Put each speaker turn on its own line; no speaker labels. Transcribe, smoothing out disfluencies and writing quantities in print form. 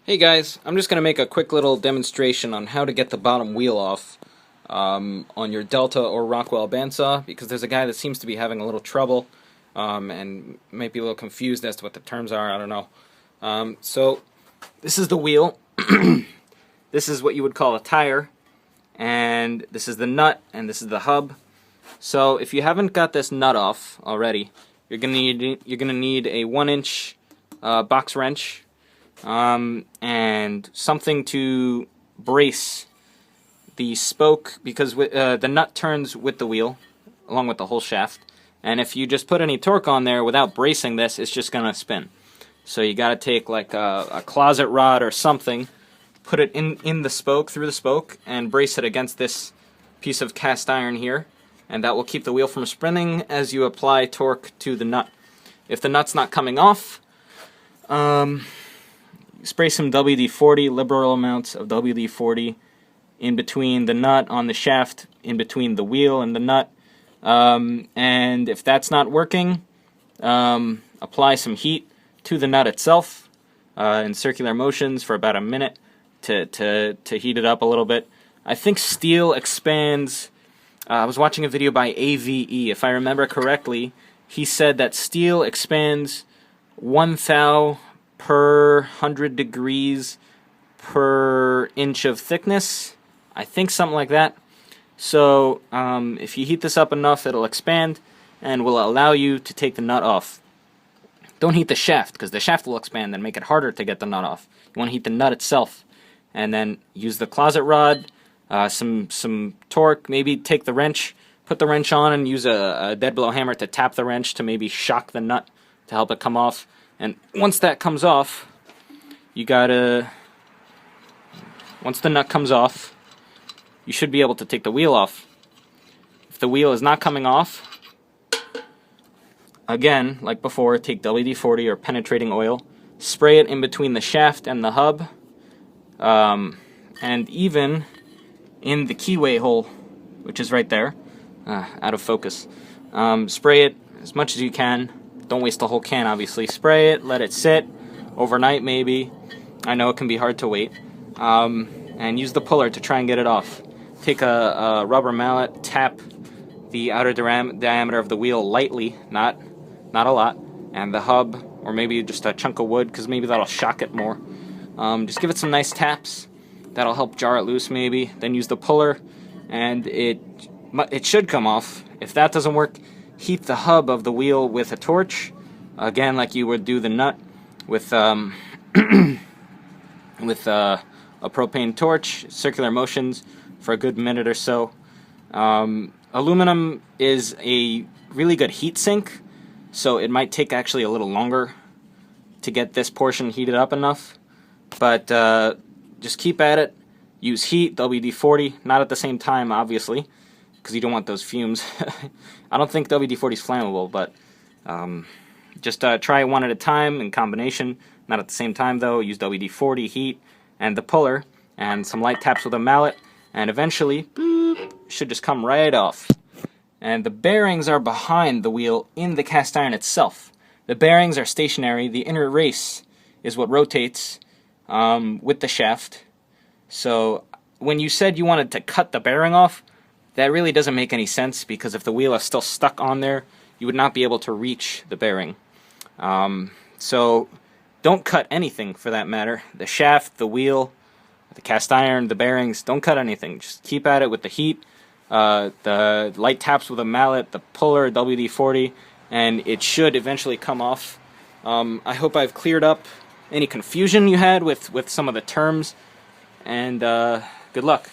Hey guys, I'm just going to make a quick little demonstration on how to get the bottom wheel off on your Delta or Rockwell bandsaw, because there's a guy that seems to be having a little trouble and might be a little confused as to what the terms are, I don't know. So this is the wheel, this is what you would call a tire, and this is the nut, and this is the hub. So if you haven't got this nut off already, you're gonna need a 1-inch box wrench, and something to brace the spoke, because the nut turns with the wheel along with the whole shaft, and if you just put any torque on there without bracing this, it's just gonna spin. So you gotta take like a closet rod or something, put it in the spoke, through the spoke, and brace it against this piece of cast iron here, and that will keep the wheel from spinning as you apply torque to the nut. If the nut's not coming off, spray some WD-40, liberal amounts of WD-40 in between the nut on the shaft, in between the wheel and the nut. And if that's not working, apply some heat to the nut itself in circular motions for about a minute to heat it up a little bit. I think steel expands. I was watching a video by AVE. If I remember correctly, he said that steel expands 1 thou per 100 degrees per inch of thickness. I think something like that. So if you heat this up enough, it'll expand and will allow you to take the nut off. Don't heat the shaft, because the shaft will expand and make it harder to get the nut off. You want to heat the nut itself, and then use the closet rod, some torque, maybe take the wrench, put the wrench on and use a dead blow hammer to tap the wrench to maybe shock the nut to help it come off. And once that comes off, once the nut comes off, you should be able to take the wheel off. If the wheel is not coming off, again, like before, take WD-40 or penetrating oil, spray it in between the shaft and the hub, and even in the keyway hole, which is right there, out of focus. Spray it as much as you can. Don't waste the whole can, obviously. Spray it, let it sit overnight maybe. I know it can be hard to wait. And use the puller to try and get it off. Take a rubber mallet, tap the outer diameter of the wheel lightly, not a lot, and the hub, or maybe just a chunk of wood, because maybe that'll shock it more. Just give it some nice taps. That'll help jar it loose maybe. Then use the puller, and it should come off. If that doesn't work, heat the hub of the wheel with a torch, again like you would do the nut, with a propane torch, circular motions for a good minute or so. Aluminum is a really good heat sink, so it might take actually a little longer to get this portion heated up enough, but just keep at it. Use heat, WD-40, not at the same time obviously, because you don't want those fumes. I don't think WD-40 is flammable, but just try it one at a time in combination, not at the same time though. Use WD-40, heat, and the puller, and some light taps with a mallet, and eventually, boop, should just come right off. And the bearings are behind the wheel in the cast iron itself. The bearings are stationary. The inner race is what rotates with the shaft. So when you said you wanted to cut the bearing off, that really doesn't make any sense, because if the wheel is still stuck on there, you would not be able to reach the bearing. So don't cut anything for that matter. The shaft, the wheel, the cast iron, the bearings, don't cut anything. Just keep at it with the heat, the light taps with a mallet, the puller, WD-40, and it should eventually come off. I hope I've cleared up any confusion you had with some of the terms, and good luck.